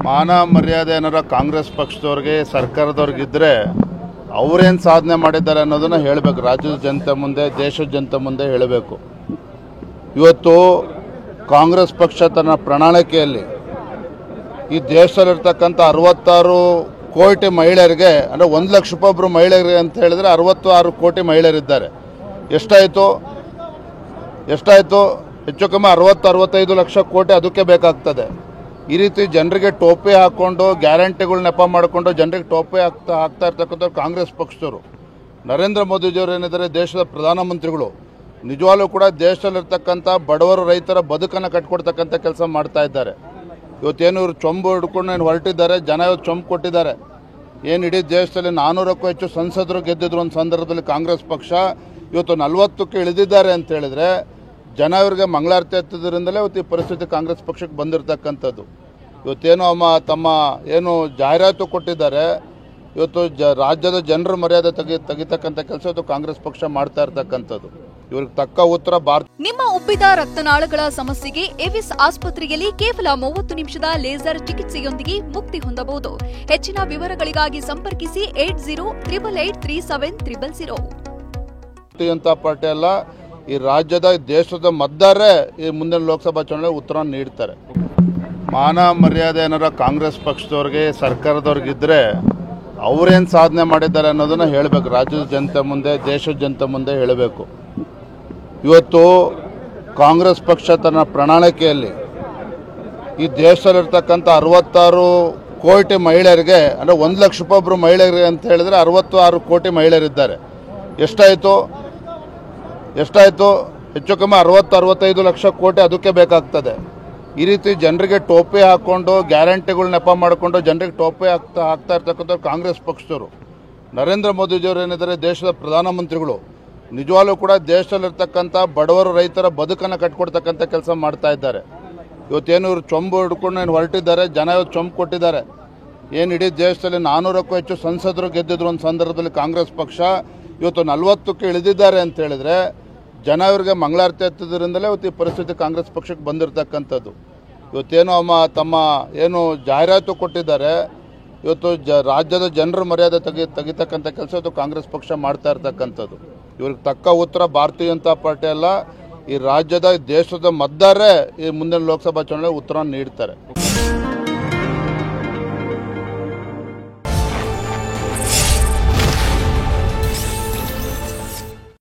ಮಾನ ಮರ್ಯಾದೆ ಏನಾರ ಕಾಂಗ್ರೆಸ್ ಪಕ್ಷದವ್ರಿಗೆ ಸರ್ಕಾರದವ್ರಿಗಿದ್ರೆ ಅವರೇನು ಸಾಧನೆ ಮಾಡಿದ್ದಾರೆ ಅನ್ನೋದನ್ನ ಹೇಳಬೇಕು. ರಾಜ್ಯದ ಜನತೆ ಮುಂದೆ, ದೇಶದ ಜನತೆ ಮುಂದೆ ಹೇಳಬೇಕು. ಇವತ್ತು ಕಾಂಗ್ರೆಸ್ ಪಕ್ಷ ತನ್ನ ಪ್ರಣಾಳಿಕೆಯಲ್ಲಿ ಈ ದೇಶದಲ್ಲಿರ್ತಕ್ಕಂಥ 66 ಕೋಟಿ ಮಹಿಳೆಯರಿಗೆ, ಅಂದರೆ 1 ಲಕ್ಷ ರೂಪಾಯಿ ಒಬ್ಬರು ಮಹಿಳೆಯರಿಗೆ ಅಂತ ಹೇಳಿದ್ರೆ 66 ಕೋಟಿ ಮಹಿಳೆಯರಿದ್ದಾರೆ. ಎಷ್ಟಾಯಿತು? ಹೆಚ್ಚು ಕಮ್ಮಿ 60-65 ಲಕ್ಷ ಕೋಟಿ ಅದಕ್ಕೆ ಬೇಕಾಗ್ತದೆ. ಈ ರೀತಿ ಜನರಿಗೆ ಟೋಪಿ ಹಾಕ್ಕೊಂಡು ಗ್ಯಾರಂಟಿಗಳು ನೆಪ ಮಾಡಿಕೊಂಡು ಜನರಿಗೆ ಟೋಪಿ ಹಾಕ್ತಾ ಇರ್ತಕ್ಕಂಥ ಕಾಂಗ್ರೆಸ್ ಪಕ್ಷದವರು, ನರೇಂದ್ರ ಮೋದಿಜಿಯವರು ಏನಿದ್ದಾರೆ ದೇಶದ ಪ್ರಧಾನಮಂತ್ರಿಗಳು, ನಿಜವಾಗ್ಲೂ ಕೂಡ ದೇಶದಲ್ಲಿರ್ತಕ್ಕಂಥ ಬಡವರು ರೈತರ ಬದುಕನ್ನು ಕಟ್ಕೊಡ್ತಕ್ಕಂಥ ಕೆಲಸ ಮಾಡ್ತಾ ಇದ್ದಾರೆ. ಇವತ್ತೇನು ಇವರು ಚೊಂಬು ಹಿಡ್ಕೊಂಡು ಹೊರಟಿದ್ದಾರೆ, ಜನ ಇವತ್ತು ಚೊಂಬು ಕೊಟ್ಟಿದ್ದಾರೆ. ಏನು ಇಡೀ ದೇಶದಲ್ಲಿ 400ಕ್ಕೂ ಹೆಚ್ಚು ಸಂಸದರು ಗೆದ್ದಿದ್ರು ಒಂದು ಸಂದರ್ಭದಲ್ಲಿ ಕಾಂಗ್ರೆಸ್ ಪಕ್ಷ, ಇವತ್ತು 40ಕ್ಕೆ ಇಳಿದಿದ್ದಾರೆ ಅಂತ ಹೇಳಿದ್ರೆ ಜನ ಇವರಿಗೆ ಮಂಗಳಾರತಿ ಎತ್ತಿದ್ರಿಂದಲೇ ಇವತ್ತು ಈ ಪರಿಸ್ಥಿತಿ ಕಾಂಗ್ರೆಸ್ ಪಕ್ಷಕ್ಕೆ ಬಂದಿರತಕ್ಕಂಥದ್ದು. ಇವತ್ತೇನು ತಮ್ಮ ಏನು ಜಾಹೀರಾತು ಕೊಟ್ಟಿದ್ದಾರೆ, ಇವತ್ತು ರಾಜ್ಯದ ಜನರ ಮರ್ಯಾದೆ ತೆಗಿತಕ್ಕಂಥ ಕೆಲಸ ಇವತ್ತು ಕಾಂಗ್ರೆಸ್ ಪಕ್ಷ ಮಾಡ್ತಾ ಇರ್ತಕ್ಕಂಥದ್ದು. ಇವ್ರಿಗೆ ತಕ್ಕ ಉತ್ತರ ಭಾರತ. ನಿಮ್ಮ ಉಬ್ಬಿದ ರಕ್ತನಾಳಗಳ ಸಮಸ್ಯೆಗೆ ಎವಿಸ್ ಆಸ್ಪತ್ರೆಯಲ್ಲಿ ಕೇವಲ 30 ನಿಮಿಷದ ಲೇಸರ್ ಚಿಕಿತ್ಸೆಯೊಂದಿಗೆ ಮುಕ್ತಿ ಹೊಂದಬಹುದು. ಹೆಚ್ಚಿನ ವಿವರಗಳಿಗಾಗಿ ಸಂಪರ್ಕಿಸಿ 8088837300. ಜನತಾ ಪಾರ್ಟಿ ಅಲ್ಲ, ಈ ರಾಜ್ಯದ ದೇಶದ ಮತದಾರರೇ ಈ ಮುಂದಿನ ಲೋಕಸಭಾ ಚುನಾವಣೆ ಉತ್ತರ ನೀಡ್ತಾರೆ. ಮಾನ ಮರ್ಯಾದೆ ಏನಾರ ಕಾಂಗ್ರೆಸ್ ಪಕ್ಷದವ್ರಿಗೆ ಸರ್ಕಾರದವ್ರಿಗಿದ್ರೆ ಅವರೇನು ಸಾಧನೆ ಮಾಡಿದ್ದಾರೆ ಅನ್ನೋದನ್ನ ಹೇಳಬೇಕು. ರಾಜ್ಯದ ಜನತೆ ಮುಂದೆ, ದೇಶದ ಜನತೆ ಮುಂದೆ ಹೇಳಬೇಕು. ಇವತ್ತು ಕಾಂಗ್ರೆಸ್ ಪಕ್ಷ ತನ್ನ ಪ್ರಣಾಳಿಕೆಯಲ್ಲಿ ಈ ದೇಶದಲ್ಲಿರ್ತಕ್ಕಂಥ 66 ಕೋಟಿ ಮಹಿಳೆಯರಿಗೆ, ಅಂದರೆ 1 ಲಕ್ಷ ರೂಪಾಯಿ ಒಬ್ಬರು ಮಹಿಳೆಯರಿಗೆ ಅಂತ ಹೇಳಿದ್ರೆ 66 ಕೋಟಿ ಮಹಿಳೆಯರಿದ್ದಾರೆ. ಎಷ್ಟಾಯಿತು? ಹೆಚ್ಚು ಕಮ್ಮಿ 60-65 ಲಕ್ಷ ಕೋಟಿ ಅದಕ್ಕೆ ಬೇಕಾಗ್ತದೆ. ಈ ರೀತಿ ಜನರಿಗೆ ಟೋಪಿ ಹಾಕ್ಕೊಂಡು ಗ್ಯಾರಂಟಿಗಳು ನೆಪ ಮಾಡಿಕೊಂಡು ಜನರಿಗೆ ಟೋಪಿ ಹಾಕ್ತಾ ಇರ್ತಕ್ಕಂಥ ಕಾಂಗ್ರೆಸ್ ಪಕ್ಷದವರು, ನರೇಂದ್ರ ಮೋದಿಜಿಯವರು ಏನಿದ್ದಾರೆ ದೇಶದ ಪ್ರಧಾನಮಂತ್ರಿಗಳು, ನಿಜವಾಗ್ಲೂ ಕೂಡ ದೇಶದಲ್ಲಿರ್ತಕ್ಕಂಥ ಬಡವರು ರೈತರ ಬದುಕನ್ನು ಕಟ್ಕೊಡ್ತಕ್ಕಂಥ ಕೆಲಸ ಮಾಡ್ತಾ ಇದ್ದಾರೆ. ಇವತ್ತೇನು ಇವರು ಚೊಂಬು ಹಿಡ್ಕೊಂಡು ಹೊರಟಿದ್ದಾರೆ, ಜನ ಇವತ್ತು ಚೊಂಬು ಕೊಟ್ಟಿದ್ದಾರೆ. ಏನು ಇಡೀ ದೇಶದಲ್ಲಿ 400ಕ್ಕೂ ಹೆಚ್ಚು ಸಂಸದರು ಗೆದ್ದಿದ್ರು ಒಂದು ಸಂದರ್ಭದಲ್ಲಿ ಕಾಂಗ್ರೆಸ್ ಪಕ್ಷ, ಇವತ್ತು 40ಕ್ಕೆ ಇಳಿದಿದ್ದಾರೆ ಅಂತ ಹೇಳಿದ್ರೆ ಜನ ಇವರಿಗೆ ಮಂಗಳಾರತಿ ಎತ್ತಿದ್ರಿಂದಲೇ ಇವತ್ತು ಈ ಪರಿಸ್ಥಿತಿ ಕಾಂಗ್ರೆಸ್ ಪಕ್ಷಕ್ಕೆ ಬಂದಿರತಕ್ಕಂಥದ್ದು. ಇವತ್ತೇನು ತಮ್ಮ ಏನು ಜಾಹೀರಾತು ಕೊಟ್ಟಿದ್ದಾರೆ, ಇವತ್ತು ರಾಜ್ಯದ ಜನರ ಮರ್ಯಾದೆ ತೆಗಿತಕ್ಕಂಥ ಕೆಲಸ ಇವತ್ತು ಕಾಂಗ್ರೆಸ್ ಪಕ್ಷ ಮಾಡ್ತಾ ಇರ್ತಕ್ಕಂಥದ್ದು. ಇವ್ರಿಗೆ ತಕ್ಕ ಉತ್ತರ ಭಾರತೀಯ ಜನತಾ ಪಾರ್ಟಿ ಅಲ್ಲ, ಈ ರಾಜ್ಯದ ದೇಶದ ಮತದಾರರೇ ಈ ಮುಂದಿನ ಲೋಕಸಭಾ ಚುನಾವಣೆ ಉತ್ತರ ನೀಡ್ತಾರೆ.